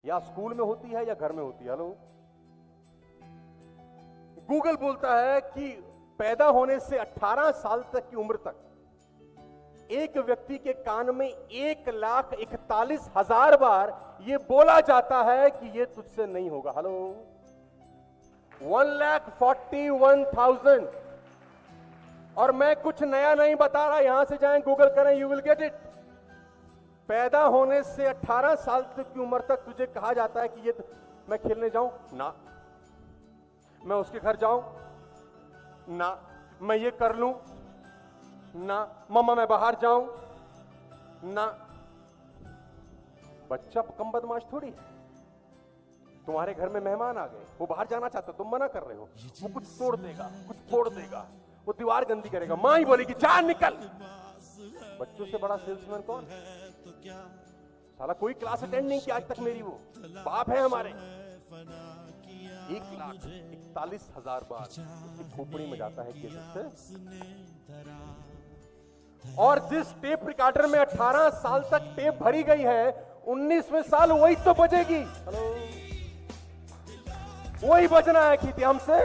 या स्कूल में होती है या घर में होती है। हेलो, गूगल बोलता है कि पैदा होने से 18 साल तक की उम्र तक एक व्यक्ति के कान में 1,41,000 बार यह बोला जाता है कि यह तुझसे नहीं होगा। हेलो, 1,41,000। और मैं कुछ नया नहीं बता रहा, यहां से जाएं गूगल करें, यू विल गेट इट। पैदा होने से 18 साल तक की उम्र तक तुझे कहा जाता है कि ये मैं खेलने जाऊं ना, मैं उसके घर जाऊं ना, मैं ये कर लूं ना, मम्मा मैं बाहर जाऊं ना। बच्चा कम बदमाश थोड़ी है। तुम्हारे घर में मेहमान आ गए, वो बाहर जाना चाहता, तुम मना कर रहे हो, वो कुछ तोड़ देगा, कुछ फोड़ देगा, वो दीवार गंदी करेगा, मां ही बोलेगी जा निकल। बच्चों से बड़ा सेल्समैन कौन है? साला कोई क्लास अटेंड नहीं किया आज तक मेरी, वो बाप है हमारे। 1,41,000 बार उसकी खोपड़ी में जाता है कि और जिस टेप रिकॉर्डर में 18 साल तक टेप भरी गई है, 19वें साल वही तो बजेगी। हेलो, वही बजना है कि हमसे।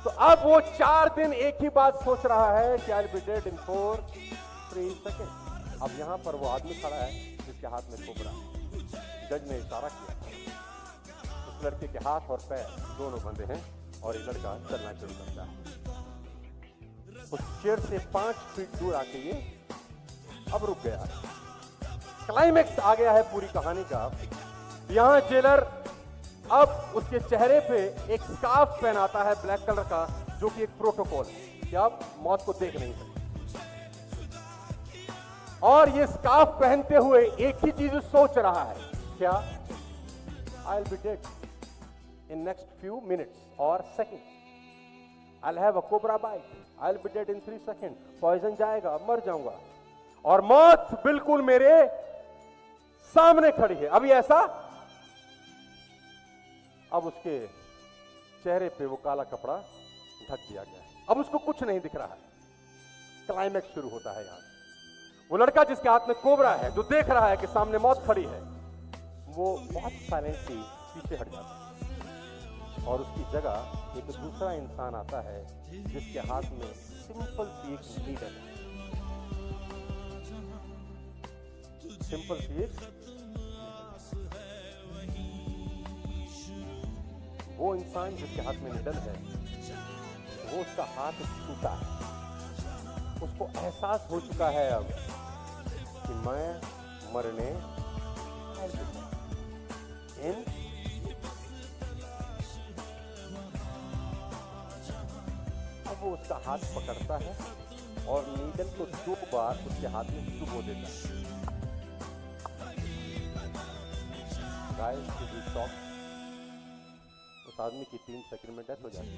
तो अब वो 4 दिन एक ही बात सोच रहा है कि I'll be dead in 4-3 seconds। अब यहां पर वो आदमी खड़ा है जिसके हाथ में खोपड़ा है। जज ने इशारा किया, उस लड़के के हाथ और पैर दोनों बंधे हैं और ये लड़का चलना शुरू करता है। उस चेयर से 5 फीट दूर आके ये अब रुक गया। क्लाइमेक्स आ गया है पूरी कहानी का। यहां जेलर अब उसके चेहरे पे एक स्कार्फ पहनाता है ब्लैक कलर का, जो कि एक प्रोटोकॉल है कि आप मौत को देख नहीं सकते। और ये स्कार्फ पहनते हुए एक ही चीज सोच रहा है, क्या? I'll be dead in next few minutes or seconds. I'll have a cobra bite. I'll be dead in 3 seconds. Poison जाएगा, मर जाऊंगा और मौत बिल्कुल मेरे सामने खड़ी है। अभी ऐसा, अब उसके चेहरे पे वो काला कपड़ा ढक दिया गया है। अब उसको कुछ नहीं दिख रहा है। क्लाइमेक्स शुरू होता है यहां। वो लड़का जिसके हाथ में कोबरा है, जो देख रहा है कि सामने मौत खड़ी है, वो बहुत साइलेंटली पीछे हट जाता है और उसकी जगह एक दूसरा इंसान आता है जिसके हाथ में सिंपल सी एक नीडल है। सिंपल सी एक, वो इंसान जिसके हाथ में निडल है, वो उसका हाथ छूटा है। उसको एहसास हो चुका है अब कि मैं मरने इन अब वो उसका हाथ पकड़ता है और नीडल को 2 बार उसके हाथ में डुबो देता है। गाइस, टू बी शॉक्ड, उस आदमी की 3 सेकंड में डेथ हो जाती है।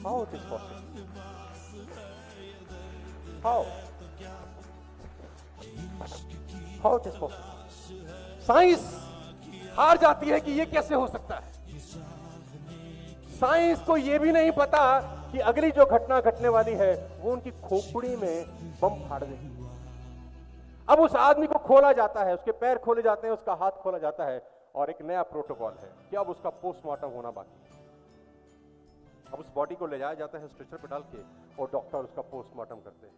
How it is possible? How it is possible? Science हार जाती है कि ये कैसे हो सकता है। साइंस को यह भी नहीं पता कि अगली जो घटना घटने वाली है वो उनकी खोपड़ी में बम फाड़ देगी। अब उस आदमी को खोला जाता है, उसके पैर खोले जाते हैं, उसका हाथ खोला जाता है और एक नया प्रोटोकॉल है कि अब उसका पोस्टमार्टम होना बाकी है। अब उस बॉडी को ले जाया जाता है स्ट्रेचर पे डाल के और डॉक्टर उसका पोस्टमार्टम करते हैं।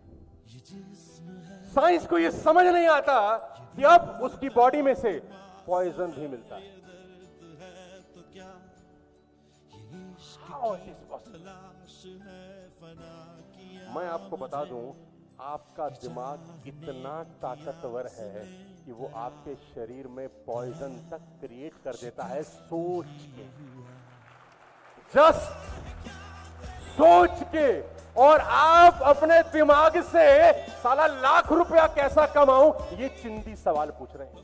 साइंस को यह समझ नहीं आता कि अब उसकी बॉडी में से पॉइजन भी मिलता है। How it is possible? मैं आपको बता दूं, आपका दिमाग इतना ताकतवर है कि वो आपके शरीर में पॉइजन तक क्रिएट कर देता है सोच के। जस्ट सोच के। और आप अपने दिमाग से साला लाख रुपया कैसा कमाऊं, ये चिंदी सवाल पूछ रहे हैं।